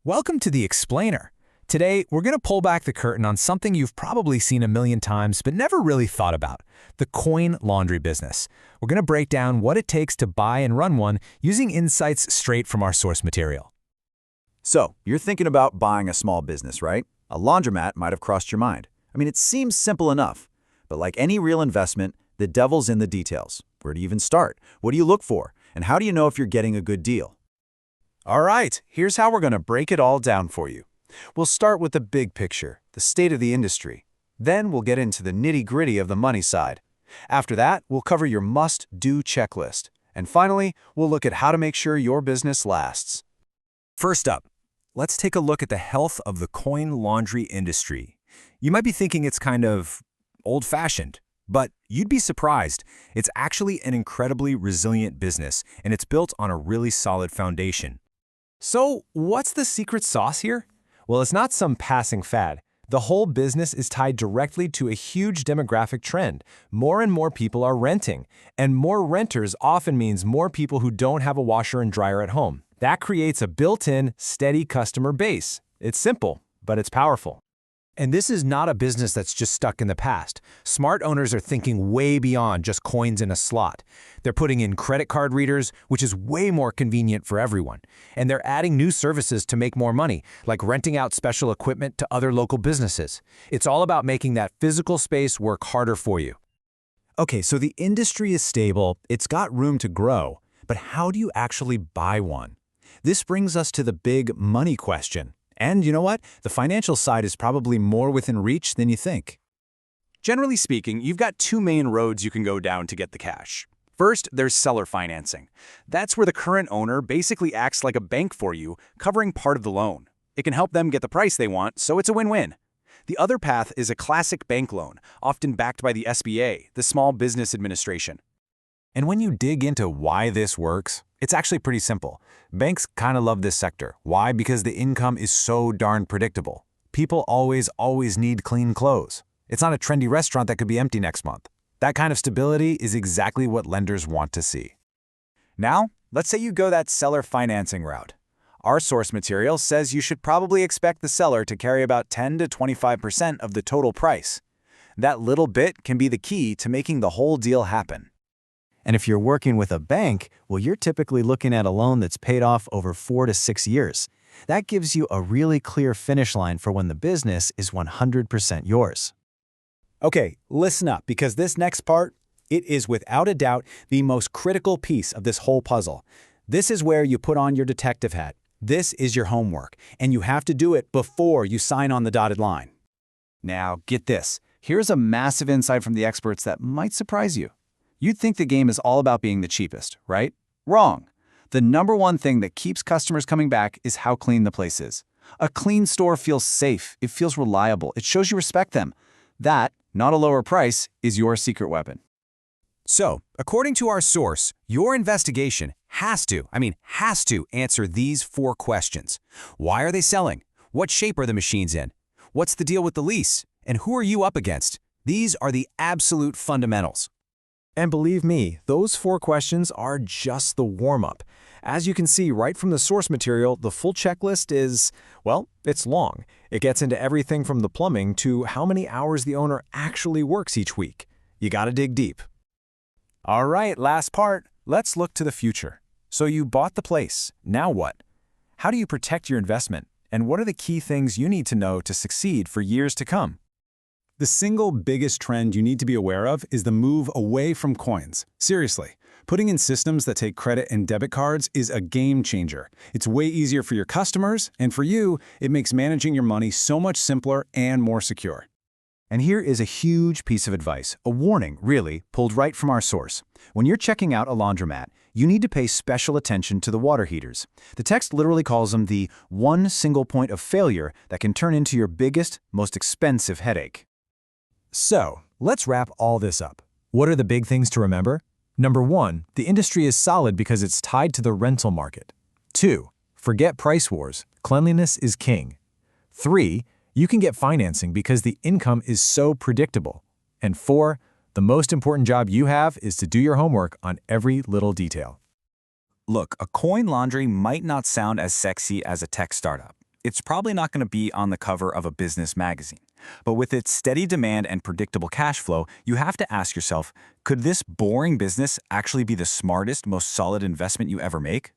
Welcome to The Explainer. Today, we're going to pull back the curtain on something you've probably seen a million times but never really thought about, the coin laundry business. We're going to break down what it takes to buy and run one using insights straight from our source material. So, you're thinking about buying a small business, right? A laundromat might have crossed your mind. It seems simple enough. But like any real investment, the devil's in the details. Where do you even start? What do you look for? And how do you know if you're getting a good deal? All right, here's how we're going to break it all down for you. We'll start with the big picture, the state of the industry. Then we'll get into the nitty-gritty of the money side. After that, we'll cover your must-do checklist. And finally, we'll look at how to make sure your business lasts. First up, let's take a look at the health of the coin laundry industry. You might be thinking it's kind of old-fashioned, but you'd be surprised. It's actually an incredibly resilient business, and it's built on a really solid foundation. So, what's the secret sauce here? Well, it's not some passing fad. The whole business is tied directly to a huge demographic trend. More and more people are renting, and more renters often means more people who don't have a washer and dryer at home. That creates a built-in, steady customer base. It's simple, but it's powerful. And this is not a business that's just stuck in the past. Smart owners are thinking way beyond just coins in a slot. They're putting in credit card readers, which is way more convenient for everyone. And they're adding new services to make more money, like renting out special equipment to other local businesses. It's all about making that physical space work harder for you. Okay, so the industry is stable, it's got room to grow, but how do you actually buy one? This brings us to the big money question. And you know what? The financial side is probably more within reach than you think. Generally speaking, you've got two main roads you can go down to get the cash. First, there's seller financing. That's where the current owner basically acts like a bank for you, covering part of the loan. It can help them get the price they want, so it's a win-win. The other path is a classic bank loan, often backed by the SBA, the Small Business Administration. And when you dig into why this works, it's actually pretty simple. Banks kind of love this sector. Why? Because the income is so darn predictable. People always need clean clothes. It's not a trendy restaurant that could be empty next month. That kind of stability is exactly what lenders want to see. Now, let's say you go that seller financing route. Our source material says you should probably expect the seller to carry about 10 to 25% of the total price. That little bit can be the key to making the whole deal happen. And if you're working with a bank, well, you're typically looking at a loan that's paid off over 4 to 6 years. That gives you a really clear finish line for when the business is 100% yours. Okay, listen up, because this next part, it is without a doubt the most critical piece of this whole puzzle. This is where you put on your detective hat. This is your homework, and you have to do it before you sign on the dotted line. Now, get this. Here's a massive insight from the experts that might surprise you. You'd think the game is all about being the cheapest, right? Wrong. The number one thing that keeps customers coming back is how clean the place is. A clean store feels safe, it feels reliable, it shows you respect them. That, not a lower price, is your secret weapon. So, according to our source, your investigation has to answer these 4 questions. Why are they selling? What shape are the machines in? What's the deal with the lease? And who are you up against? These are the absolute fundamentals. And believe me, those 4 questions are just the warm-up. As you can see right from the source material, the full checklist is, well, it's long. It gets into everything from the plumbing to how many hours the owner actually works each week. You gotta dig deep. All right, last part. Let's look to the future. So you bought the place. Now what? How do you protect your investment? And what are the key things you need to know to succeed for years to come? The single biggest trend you need to be aware of is the move away from coins. Seriously, putting in systems that take credit and debit cards is a game changer. It's way easier for your customers, and for you, it makes managing your money so much simpler and more secure. And here is a huge piece of advice, a warning, really, pulled right from our source. When you're checking out a laundromat, you need to pay special attention to the water heaters. The text literally calls them the one single point of failure that can turn into your biggest, most expensive headache. So, let's wrap all this up. What are the big things to remember? Number 1, the industry is solid because it's tied to the rental market. 2, forget price wars. Cleanliness is king. 3, you can get financing because the income is so predictable. And 4, the most important job you have is to do your homework on every little detail. Look, a coin laundry might not sound as sexy as a tech startup. it's probably not going to be on the cover of a business magazine. But with its steady demand and predictable cash flow, you have to ask yourself, could this boring business actually be the smartest, most solid investment you ever make?